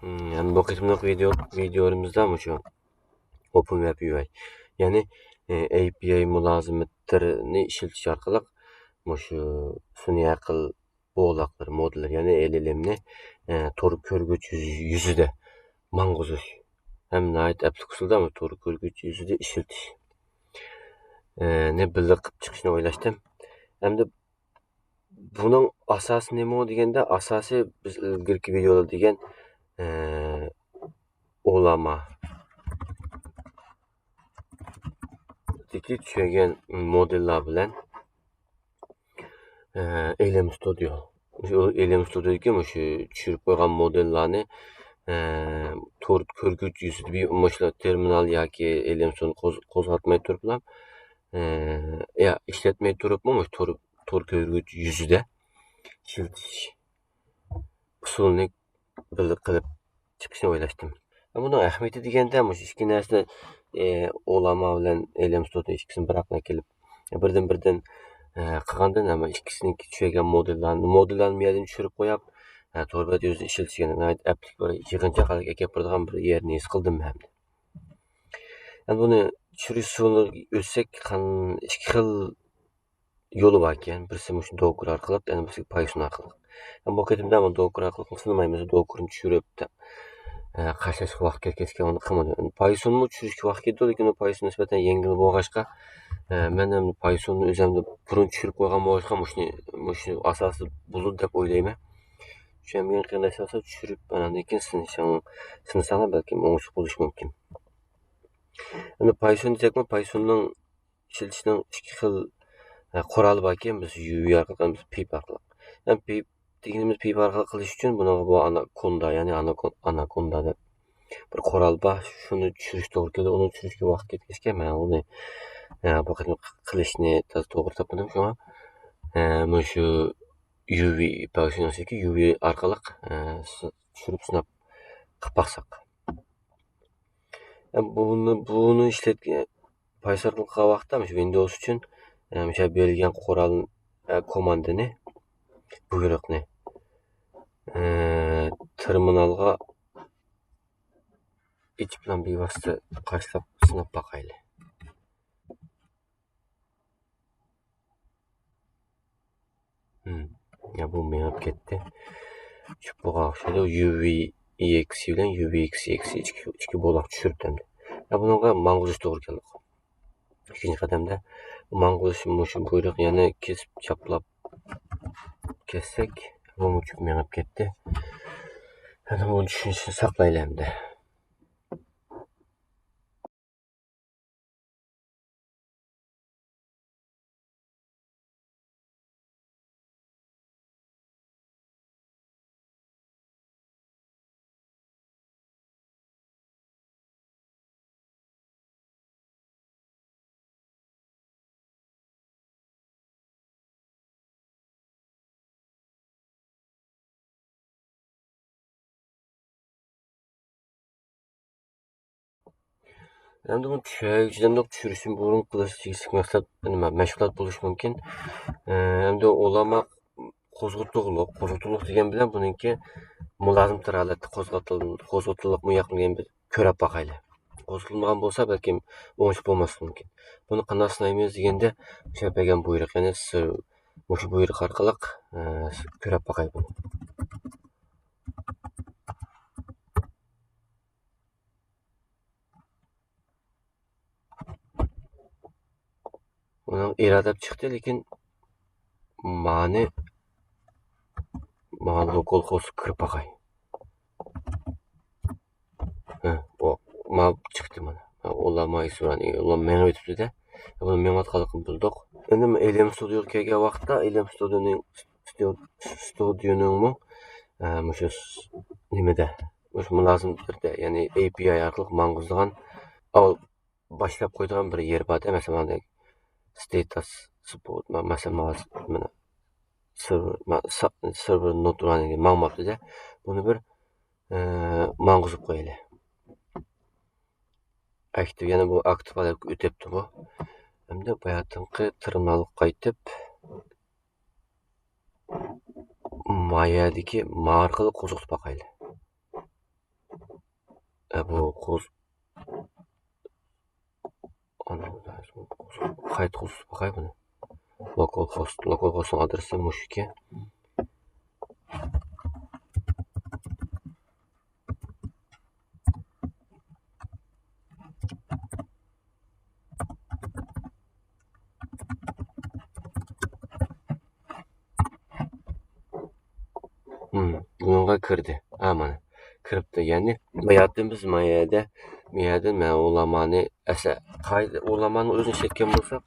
Yani bu kısımdaki videolarımızda şu OpenWeb UI yani API mülazimətlərini işletiş arqalıq şu suni aql boğulaqları, modullar yani LLM'ni tor körgüç yüzüde manguzuz. Hem nait aplikasiyonda ama tor körgüç yüzüde işletiş. Ne bildi qıp çıkışını oylaştım. Hem de bunun asası neme o degende asası biz ilgirki videoda degen olama deki çögen modeller bilen Eylem Studio. Şu Eylem Studio deki şu çürüp koygan modellerini tor körgüç yüzüde bir maşla terminal yoki Eylem Studio kozgatmay turup bilan ya işletmey turup mu tor körgüç yüzüde işletiş usulunu bildi qılıp çıkışını oylaştım. Bunun ahmeti degende iki narsa olama bilen Eylem Studio ikisini bırakmay kelip birden qılgandan ama ikisininki çögen modellerini bir yerden düşürüp koyap torbada özü işletişken applik bir yığınca ekep birdigan bir yerini his qıldım hem. Yani bunu çürüş usulunu ölsek iki xil yolu var ekan. Birisi şu Docker arqalı, yani birisi Python arqalı. Yani bu ketimde ama Docker arqalı sınımaymiz. Docker'ın çürüp de qaşlaş vaqt ketken onu qılmadı. Python mu çürüşke vaqt ketdi, lekin Python nisbeten yengil bolğaçqa men hem Python'u özümde burun çürüp koygan bolğaçqa muşu asası bulur dep oylayman. Şem bir qiyinlaşsa çürüp andan keyin sınısalar belki oňuş buluş mümkin. Yani Python desek, Python'un işletişinin iki xil kuralı var ekan, biz UV arqalı, biz pip arqalı. Yani pip degenimiz pip arqalı qilish uchun buna bu anaconda, yani anaconda dep bir kural var. Şunu çürüş to'g'ri keldi, uni çürüşke vaqt ketgechga men uni bu qilishni to'g'ri topmadim. Şoňa men şu UV Python'daki UV arqalı çürüp sınap qıp baqsak. Bunu işletken Python arqalı qılgan wagtda Windows üçün mesela berilgen kuralın komandını buyruqni terminalga iç bilan bevasita qaşlap sınap baqaylı. Ya bu menip ketdi. Şu buğa oxşaydı. UVEX bilen UVX iki bolaq düşürüp ya bununla manguz to'g'ri keldi. İkinci qadamda manguz şu buyruq yana kesip çaplap kessek bu çok menip ketdi. Yani bunu düşünüşünü saqlaylı hemde. Hem de bu çöğücüden de çürüşün burun kılıççı maksat meşgulat buluş mümkün. Hem de olama qozgutuluq degen bilen bununki mulazimtir halatda qozgutuluq mu yaqilgen bir körep baqaylı. Qozgutulmagan bolsa belki oňuş bolmasy mümkin. Bunu qanday synaýmyz degende şepegen buyruq, yani muşu buyruq arqaly körep baqay bunu. Onun iradep çıktı, lekin mani lokal host kırıp baqay. O ma çıktı mana. Olama isurani, olam meni ötüpdi de. Bunu men atqalyqyny bildik. Endi Eylem Studio'ga kelgen wagtda Eylem Studio'nun mu muşu nimede? Muşu mülazim birde, yani API arqaly manguzlagan al başlap koyduğum bir yer var da, mesela status support, mesela mana server nodlarını mağmaptı da, bunu bir manguzlup koyalı. Aktif, yani bu aktif olarak ötepti bu. Hem de bayatınki terminalı qaytıp mayadaki ma arqaly qozgutup baqaylı. Bu qo'z qayta qo'zib bakay buni. Localhost'un adresi mushiki. Bununla kirdi. Mana kiribdi. Ya'ni bayatimiz mayada men ulamani asa qayda ulamani o'zini chekkan bo'lsak,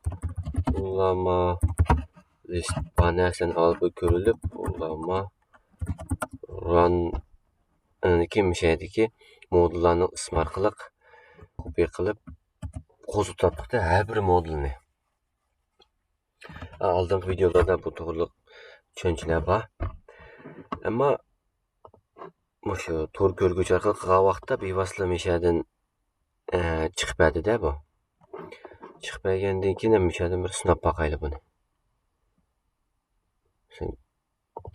ulama list banasini olib ko'rilib, ulama run kim şeydeki modullarning ismi orqali kopiya qilib qo'zg'atdik har bir modulni. Oldingi videolarda bu to'g'riliq tushunchalar bor. Ammo shu to'r ko'rgich orqali qilgan vaqtda bevosita meshadan chiqmadi-da bu. Chiqmagandan keyin meshadan bir sinab boqaylik buni.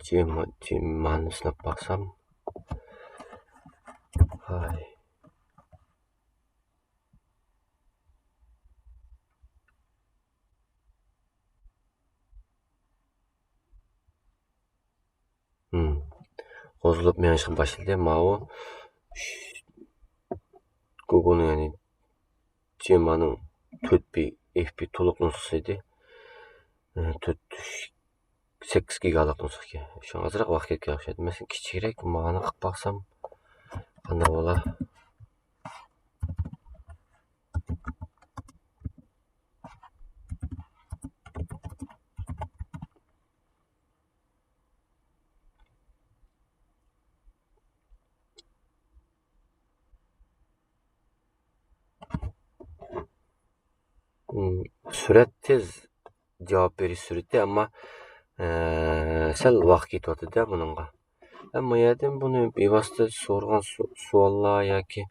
Jemani sinab boqsam. Hay. Qo'zg'alib menishga boshladi. Mao Google'ning ya'ni Jemani 4 FP to'liq nusxasi edi. 8 gigalik nusxa. Shu ozroq vaqt ketgan o'xshaydi. Men kichikroq ma'ni qilib boqsam qanday bo'lar? Surat tez javob berish surati, ammo sal vaqt ketyapti-da buningga. Ammo yerdan buni bevosita so'rgan savollar yoki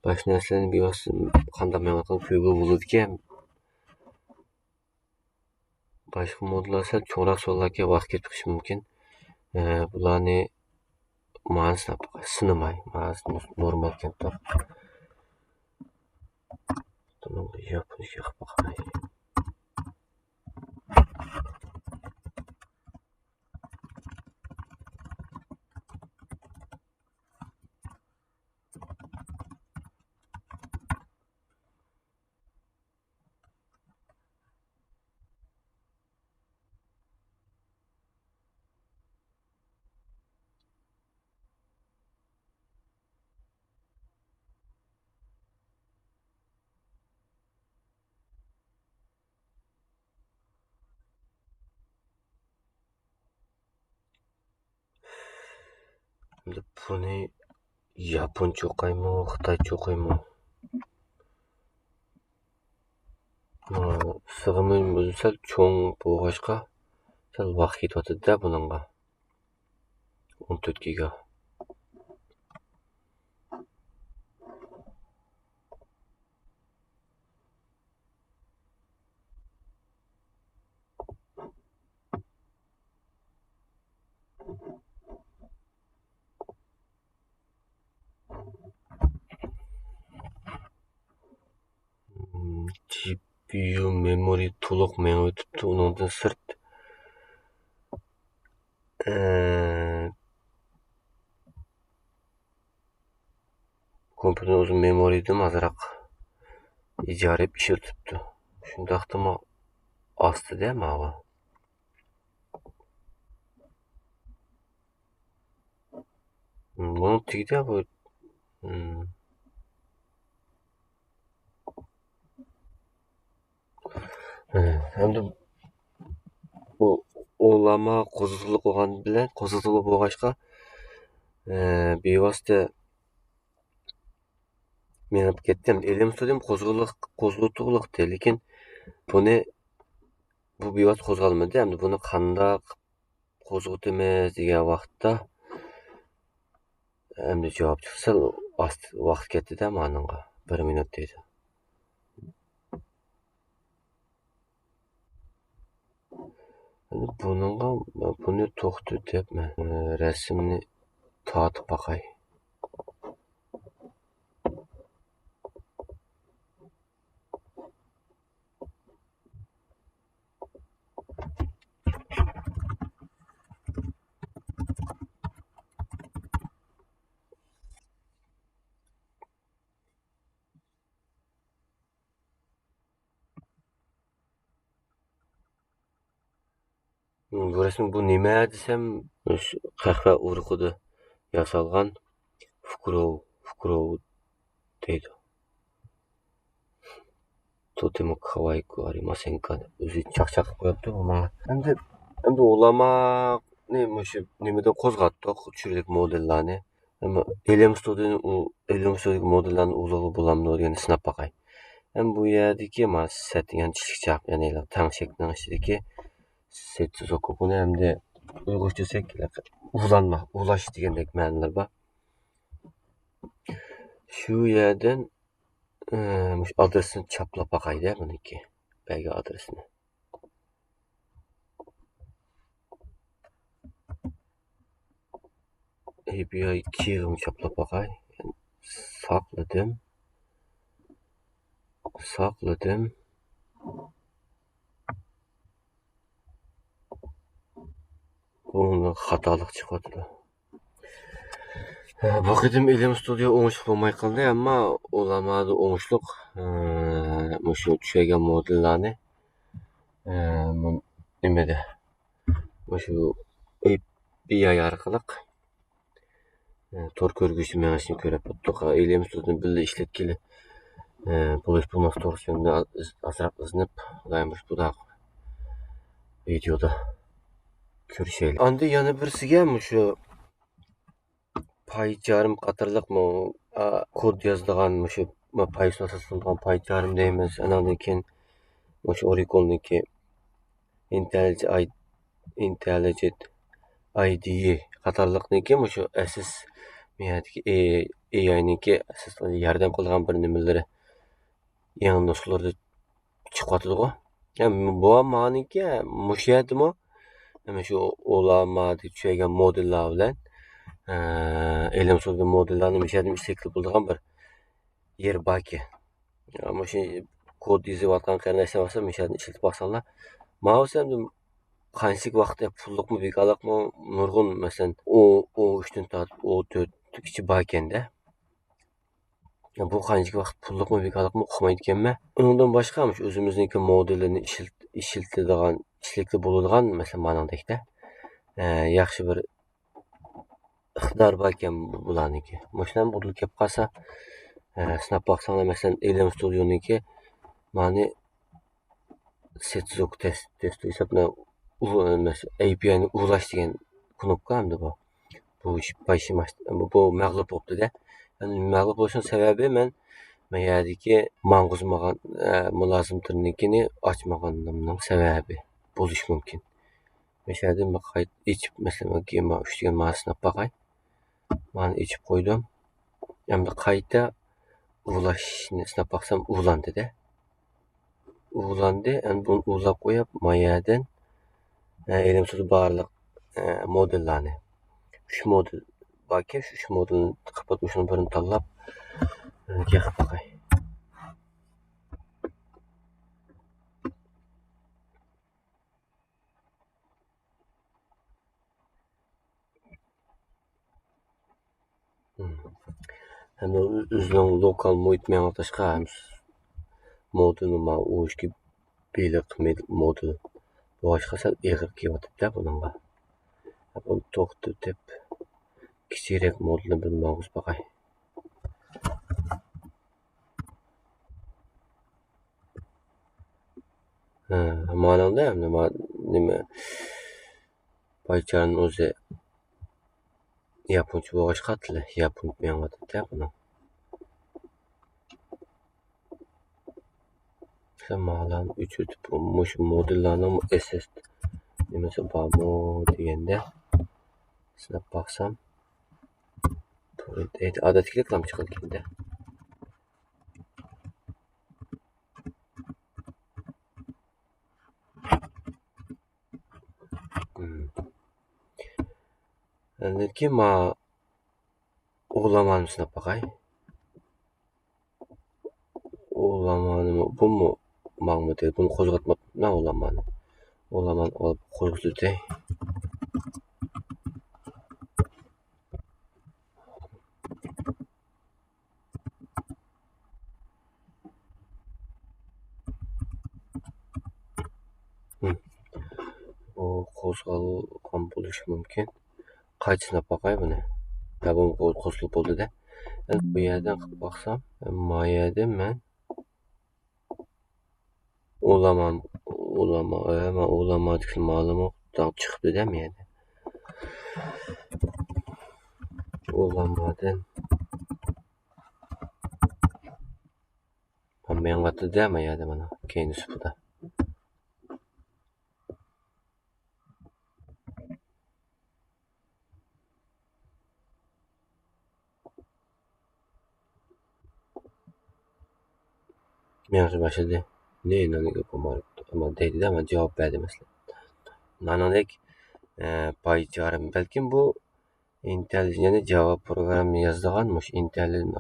boshqa narsalarni bevosita qanday ma'lumotni ko'rib bo'ladigan. Boshqa modullar sal cho'roq savollarga vaqt ketishi mumkin. Bularni ma'nosini sinamay, normal kelib Japoncha qilib boqay. Buni Japoncha o'qiymi, Xitoycha o'qiymi? Sig'imim o'zi sal cho'ng bo'lg'achqa sal vaqt ketyapti-da buningga. 14 giga. GPU memory to'liq men o'tibdi, undan sirt kompyuter o'zi memoriyadan azroq ijara ishlatibdi. Shundaqdimi ostida mana. Buni tugda bu endi bu ulama qo'zg'alib bo'lgan bilan qo'zg'alib bo'lg'achqa bevosita men ketdim. Elim tudim qo'zg'alib, lekin buni bu bevosita qo'zg'almadi. Endi buni qanday qo'zg'atamiz degan vaqtda endi javob chiqsa vaqt ketdi-da menga. 1 minut deydi. Buni to'xta debman. Rasmni tortib boqay. Bu resim bu nima desem, qahva urug'ida yasalgan fukurov deydi. Totemo kawaiku arimasen ka deb o'zi chaqchaqib qo'yapti bu manga. Endi ulamoqni mushu nimada qo'zg'atdik, tushirdik modellarni. Ammo Elem Studio modellarni ulug'i bo'lamdi degan sinab boqay. Hem bu yerdagi setgan chiqchaq, ya'ni tangshakning ichidagi setsuzoku buni hamda uyg'urcha desak, ulash degandek ma'nolar bor. Shu yerdan adresini choplab boqayda buniki. Belge adresini. API key'ini choplab boqay. Saqladim. Bunun xatolik chiqadi. Bu qidim Elem Studio o'ngishli bo'lmay qoldi, ammo ulamadi o'ngishliq mushu tushagan modellarni nimada mushu API orqali tor ko'rguvchi mengishni ko'rib o'tdik. Elem Studio birga ishlatkili bo'lish bo'lmas to'g'risida azroq iznib, ulaymiz bu videoda ko'rishaylik. Endi yana birisiga mushu PyCharm qatorliqmi kod yozadigan mushu Python asoslangan PyCharm deymiz. Andan keyin mushu Oracle'niki IntelliJ IDE qatorliqniki mushu asas miyadagi AI'niki asas yordam qilgan bir nimalari yangi nusxalarda chiqyapti-ku. Bu ma'niki mushu yerdami shu ulamadi tushagan modellar bilan Elem Studio modellarni mishadimi ishlatilib bo'lgan bir yer borki. Ama shu kod yozayotgan qarnashsa bo'lsa, mishadni ishlatib boqsanglar, ma'lum qanchalik vaqtda pulliqmi, bekorliqmi, nurg'un masalan, o 3dan tortib O4 kichi bor ekanda. Bu qanchalik vaqt pulliqmi, bekorliqmi uqmaydi ekanman. Undan boshqa shu o'zimizniki modelini ishlatib bo'ladigan, masalan, manadakda yaxshi bir iqtidor bor ekan bularniki. Mashina model kelib qolsa, sinab boqsanglar, masalan, Elem Studio'niki ma'ni setsuk test hisobla API'ni ulash degan knopka hamda bu. Bu ish bu mag'lub bo'libdi-da. Mag'lub bo'lishning sababi men yerdagi mang'uzmagan mulozim tilnikini ochmaganimning sababi bo'lishi mumkin. Mashada qayt ichib masalan, kema 3 degan ma'nosini boqay. Mana ichib qo'ydim. Endi qayta ulashni sinab boqsam ulandi-da. Ulandi, endi buni ulab qo'yib, mayadan Elem Studio barliq modellarni 3 model borki, shu 3 modelni qilib o'shani birini tanlab yaqib boqay. Endi o'zining lokal muhit mengatashqa modelni u ishga beliq model boshqa sal eg'ib kelyapti-da buningga. Buni to'xtatib kichikroq modelni bir mag'uz boqay. Ma'noda nima PyCharm o'zi yaponcha boshqa tili, yapon mengatdi buni. Ma'lum uchirib mush modellarning SS nimasi bormi deganda sinab boqsam, odatdagi reklama chiqadi. Lekin o'g'lamanni sinab boqay. O'g'lamanni bumi mag'mudi buni qo'zg'atmabman o'g'lamanni. O'g'lamanni olib qo'zg'atay. qo'zg'algan bo'lishi mumkin. Qayta sinab boqay buni. Ya bu qo'shilib bo'ldi-da. Bu yerdan qilib boqsam, mana yerda men ulama degan ma'lumot chiqdi-da men yerda. Ulamadan men qatida men yerda mana keyin supada. Men başladı. Ne inanıyorum ama dedi ama cevap verdi mesela. Nanadek payçarım. Belki bu Intel'in cevap programı yazdığanmış. Intel'in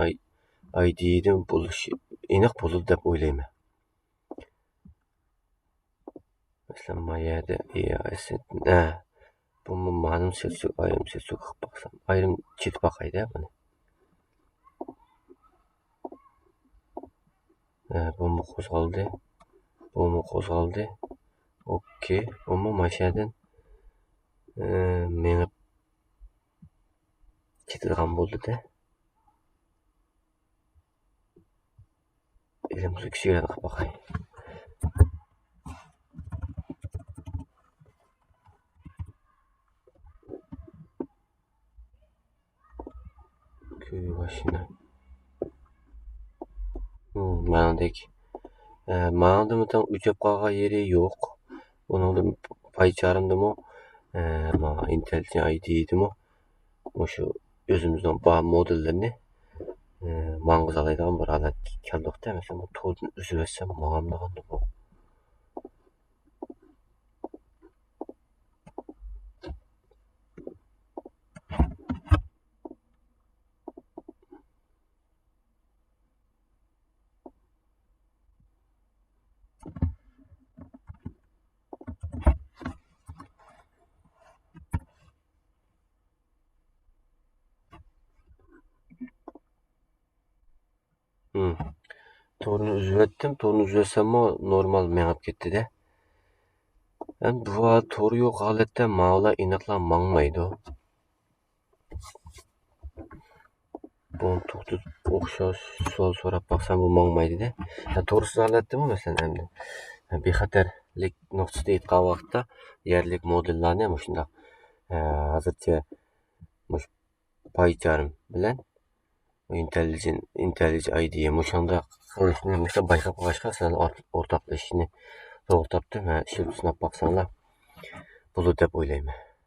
ID'den buluş iniq bulur dep oylayman. Mesela mayada bu ma'lum sözlük ayrım sözlük qilib baqsam. Ayrım chetib baqayda buni. Bu qo'zg'aldi. Okey. Bu mashadan meni ketadigan bo'ldi-da. Elimizga kichkina qilib baqay. Köy başına. Manadek. Manada tam uchib qolgan yeri yo'q. Buningda paycharımdimi? Intel'in ID'dimi? O'sha o'zimizning bor modellarini mang'izalaydigan bir alat keldi-da. Mesela bu to'rni uzib etsam, ma'lumotni bu. To'rni uzib etdim. To'rni uzib etsam normal mengib ketdi-da. Endi bu to'ri yo'q holatda ma'lumotlar aniqlab mangmaydi. Bunu to'xtatib o'xshash savol so'rab baqsam bu mangmaydi-da. To'g'risi holatdami masalan endi bexatarlik nuqtasida aytgan vaqtda yerlik modellarni ham shunday hozircha paycharm bilan IntelliJ ID'ye o'shanda qilishni mesela bayqab qo'yishga sizlar o'rtoqlashishni to'g'ri topdim. Shuni sinab baqsanglar bo'ladi deb o'ylayman.